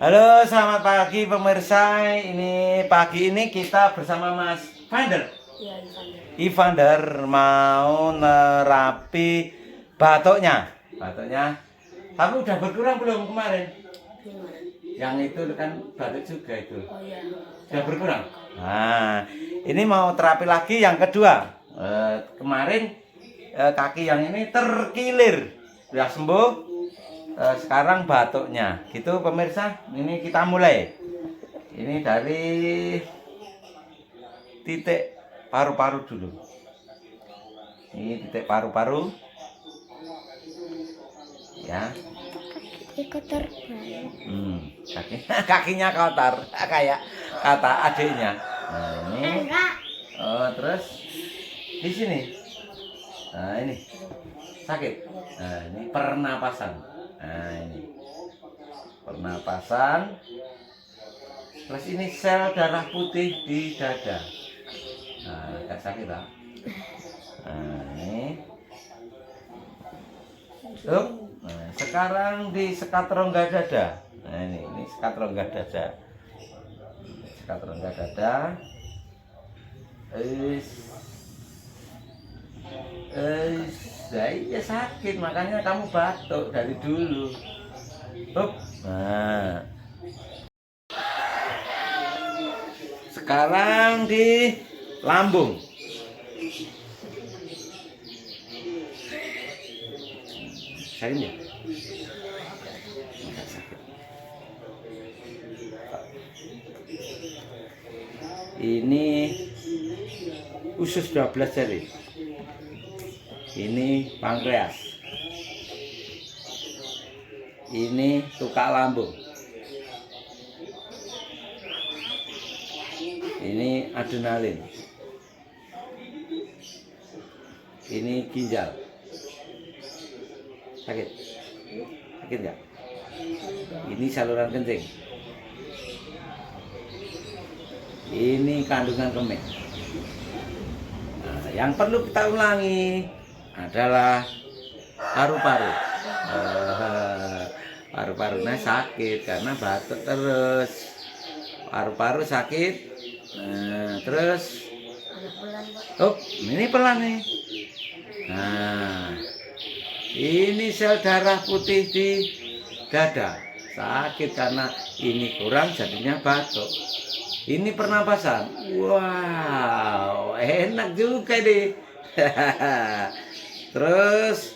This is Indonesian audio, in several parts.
Halo, selamat pagi pemirsa. Pagi ini kita bersama Mas Vander. Iya, Ivander mau nerapi batuknya. Tapi udah berkurang belum kemarin? Yang itu kan batuk juga itu. Oh iya. Sudah berkurang. Nah, ini mau terapi lagi yang kedua. Kemarin kaki yang ini terkilir, sudah sembuh. Sekarang batuknya, gitu pemirsa. Ini kita mulai. Ini dari titik paru-paru dulu. Ini titik paru-paru. Ya. Kotor. Kakinya kotor, kayak kata adiknya. Nah, ini. Terus di sini. Nah, ini sakit. Nah, ini pernapasan. Nah, ini pernapasan. Terus ini sel darah putih di dada. Nah, agak sakit lah. Nah, ini. Nah, sekarang di sekat rongga dada. Nah, ini sekat rongga dada. Sekat rongga dada. Iya sakit, makanya kamu batuk dari dulu. Nah. Sekarang di lambung. Sakit ya? Sakit. Ini usus 12 jari. Ini pankreas. Ini tukak lambung. Ini adrenalin. Ini ginjal. Sakit? Sakit nggak? Ini saluran kencing. Ini kandungan kemih. Nah, yang perlu kita ulangi adalah paru-paru. Paru-parunya sakit karena batuk terus. Paru-paru sakit. Nah, terus ini pelan nih. Nah, ini sel darah putih di dada sakit karena ini kurang jadinya batuk. Ini pernapasan. Wow, enak juga deh. Terus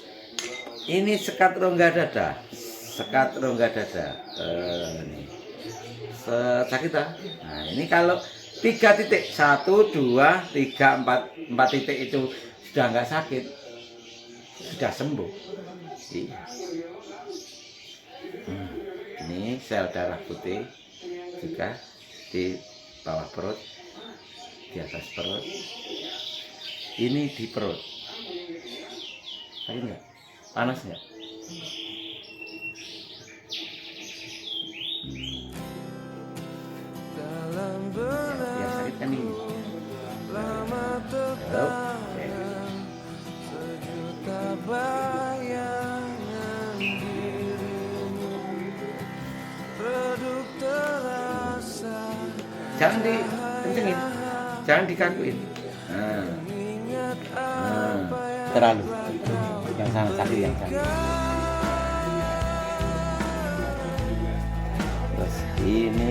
ini sekat rongga dada. Sekat rongga dada. Nih. Sakit ah. Nah, ini kalau 3 titik, 1, 2, 3, 4 titik itu sudah nggak sakit, sudah sembuh. Iya. Ini sel darah putih juga di bawah perut, di atas perut. Ini di perut. Sakit nggak? Panas nggak? Biar sakit kan ini. Jangan dikencengin, jangan dikakuin. Terlalu. Yang sangat sakit yang sangat. Terus ini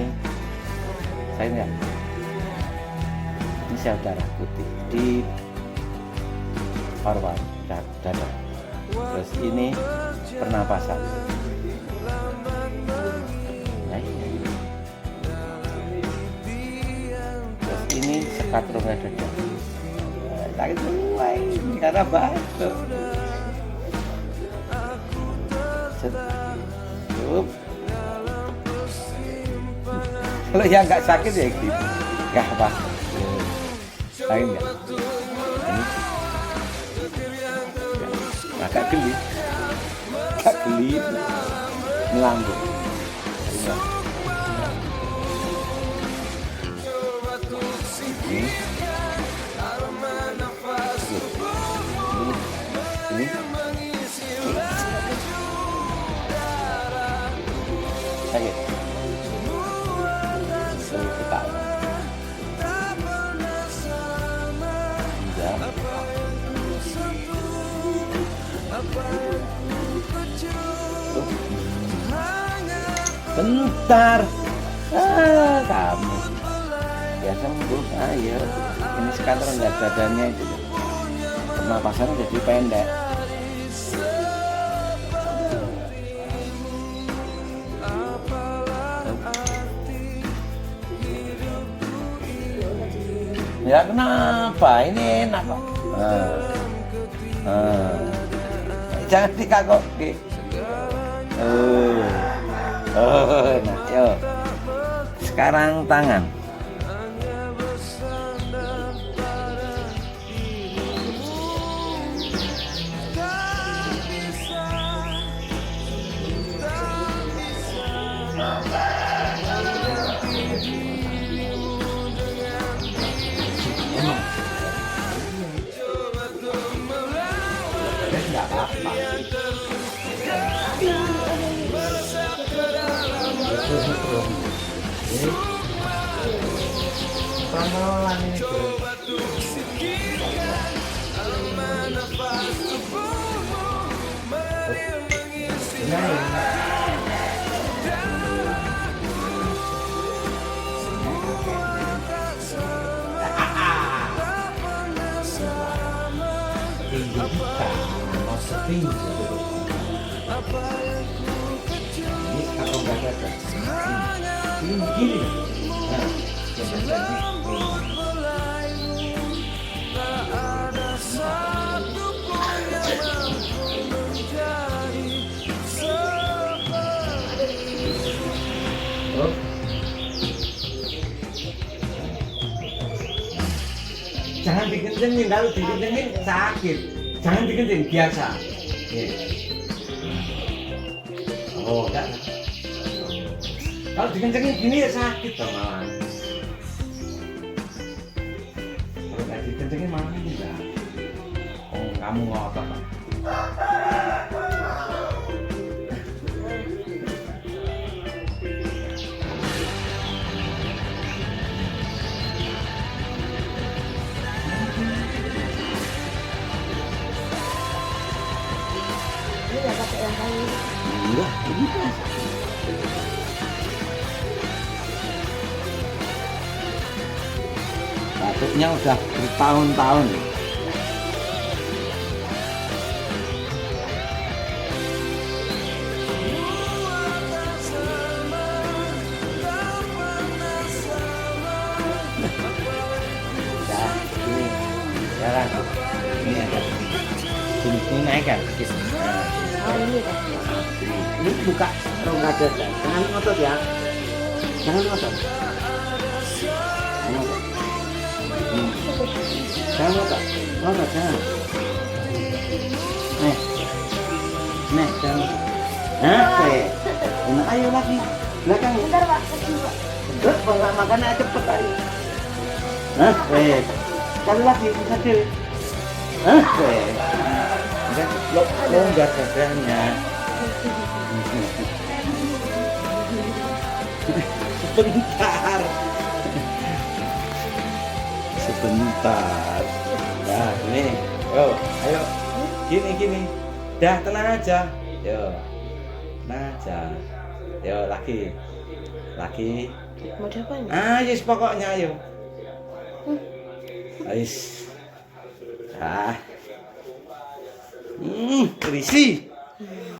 saya enggak. Ini sel darah putih di paru-paru dada. Terus ini pernapasan. Terus ini sekat rongga dada. Sakit semua ini karena batuk. Kalau yang nggak sakit ya gitu, nggak apa. Sakit nggak? Ini agak geli, melambung. Ini sakit. Bentar. Kamu. Ya sembuh. Ayo. Ini sekat rongga dadanya itu. Pernapasan jadi pendek. Ya kenapa? Ini enak kok. Jangan dikagok. Nah, yo. Sekarang tangan. Enggak apa-apa. Pelan-pelan ini. Ini kalau nggak ada ini gini. Jangan dikencengin, kalau dikencengin sakit. Jangan dikencengin, biasa. Oh, enggak. Kalau dikencengin gini ya sakit dong malah. Kalau nggak dikencengin malah enggak. Oh, kamu ngotot Pak. Ini nggak pakai yang kayu. Enggak, ini kan. Batuknya udah bertahun-tahun. Ya, ini sekarang ini ada ini naikkan sedikit. Oh ini kan. Ini buka rongga dada, jangan ngotot ya, jangan ngotot. Jangan ngotot, ngotot jangan. Jangan. Nah, ayo lagi, belakang. Bentar Pak, kecil Pak. Terus kalau makan aja cepet aja. Sekali lagi bisa deh. Longgar dadanya. Sebentar. Nah, ini. Ayo. Gini. Dah, tenang aja. Yo. Tenang aja. Yo, lagi. Mau diapain? Yes, pokoknya ayo. Ais. Berisi.